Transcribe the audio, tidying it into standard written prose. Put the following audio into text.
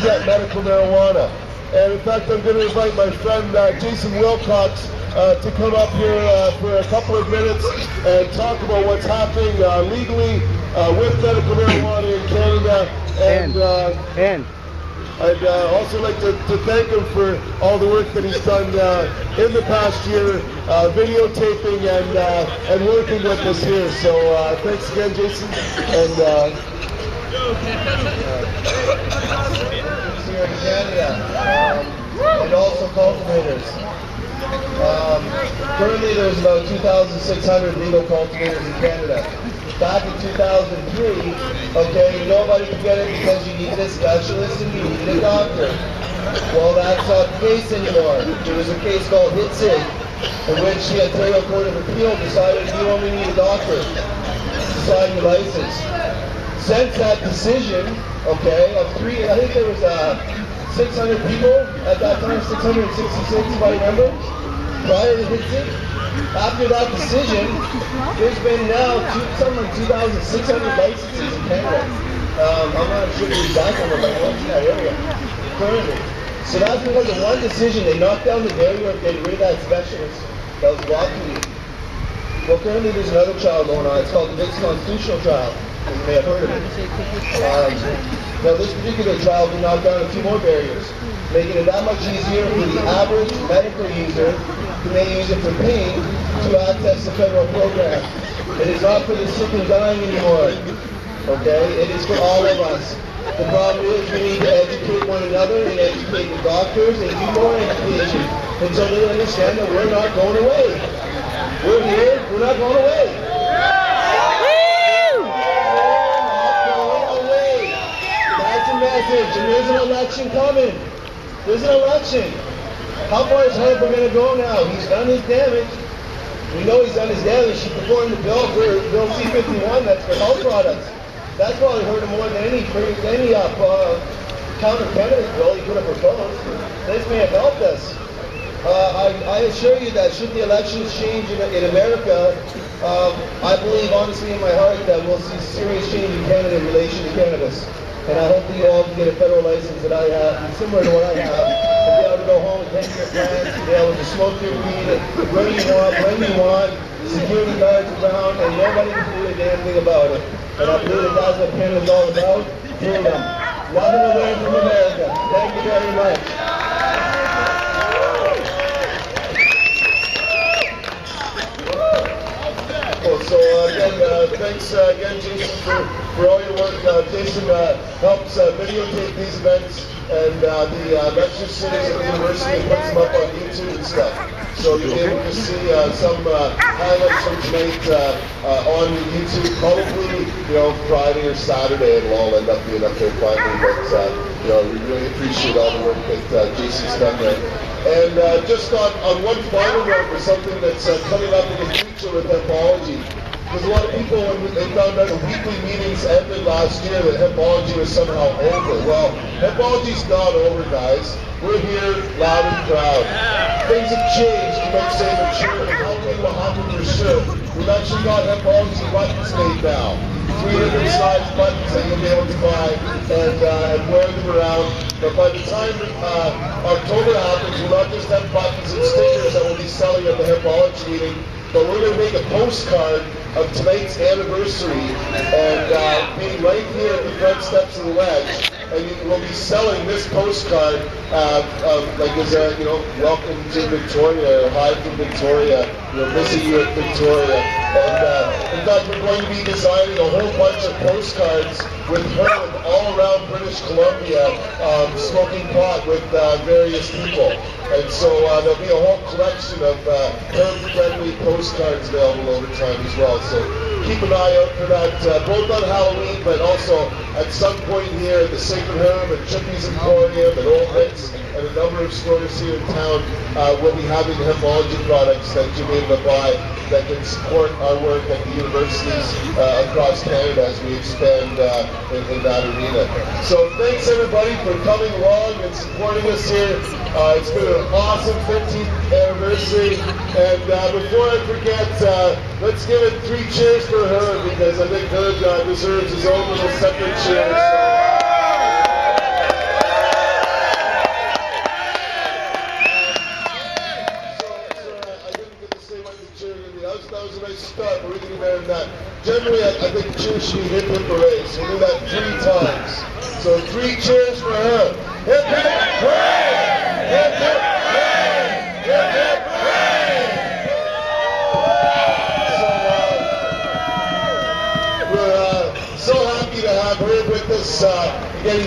get medical marijuana. And in fact, I'm going to invite my friend Jason Wilcox to come up here for a couple of minutes and talk about what's happening legally with medical marijuana in Canada. And I'd also like to thank him for all the work that he's done in the past year, videotaping and working with us here. So thanks again, Jason. And here in Canada, and also cultivators. Currently there's about 2,600 legal cultivators in Canada. Back in 2003, okay, nobody could get it because you needed a specialist and you needed a doctor. Well, that's not the case anymore. There was a case called Hitzig, in which the Ontario Court of Appeal decided you only need a doctor to sign your license. Since that decision, okay, of I think there was 600 people at that time, 666 if I remember, prior to Hitzig. After that decision, there's been now something like 2,600 licenses in Canada. I'm not sure the exact number, but I went to that area currently. So that's because of one decision. They knocked down the barrier of getting rid of that specialist that was blocking you. Well, currently there's another trial going on. It's called the Mixed Constitutional Trial. You may have heard of it. Now this particular trial will knock down a few more barriers, making it that much easier for the average medical user who may use it for pain to access the federal program. It is not for the sick and dying anymore. Okay? It is for all of us. The problem is we need to educate one another and educate the doctors and do more education until they understand that we're not going away. We're here, we're not going away. Message, and there's an election coming. There's an election. How far is Harper going to go now? He's done his damage. We know he's done his damage. He performed the bill for Bill C-51, that's for health products. That's probably hurt him more than any counter cannabis bill he could have proposed. This may have helped us. I assure you that should the elections change in America, I believe honestly in my heart that we'll see serious change in Canada in relation to cannabis. And I hope that you all can get a federal license that I have, similar to what I have, and be able to go home and tend to your plants, and be able to smoke your weed where you want, when you want, security guards around, and nobody can do a damn thing about it. And I believe that that's what Canada's all about, freedom. Nothing to learn from America. Thank you very much. So again, thanks again, Jason, for all your work. Jason helps videotape these events, and the lecture series at the university puts them up on YouTube and stuff. So you'll be able to see some highlights from tonight on YouTube. Probably, Friday or Saturday, it'll all end up being up there finally. But we really appreciate all the work that Jason's done there. And just on one final note for something that's coming up in the future with Hempology. Because a lot of people, when they found out the weekly meetings ended last year, that Hempology was somehow over. Well, Hempology's not over, guys. We're here, loud and proud. Things have changed, you might say, mature, and I'll tell you what happened for sure. We've actually got Hempology buttons made now. 3 different size buttons that you'll be able to buy and wear them around. But by the time October happens, we'll not just have buttons and stickers that we'll be selling at the Hempology meeting, but we're going to make a postcard of tonight's anniversary and being right here at the front steps of the Wedge. And we'll be selling this postcard like as a, welcome to Victoria, or hi from Victoria, visit you at Victoria. And in fact, we're going to be designing a whole bunch of postcards with Herb all around British Columbia, smoking pot with various people. And so there'll be a whole collection of herb-friendly postcards available over time as well. So keep an eye out for that, both on Halloween, but also at some point here at the Sacred Herb and Chippy's Emporium and Old Hicks and a number of stores here in town. We'll be having Hempology products that you'll be able to buy that can support our work at the universities across Canada as we expand in that arena. So thanks everybody for coming along and supporting us here. It's been an awesome 15th anniversary, and before I forget, let's give it 3 cheers for her, because I think Herb deserves his own little separate cheers. So. University Hip Hip Hooray. So we'll do that 3 times. So 3 cheers for her. Hip Hip Hooray! Hip Hip Hooray! Hip Hip Hooray! So we're so happy to have her with us again.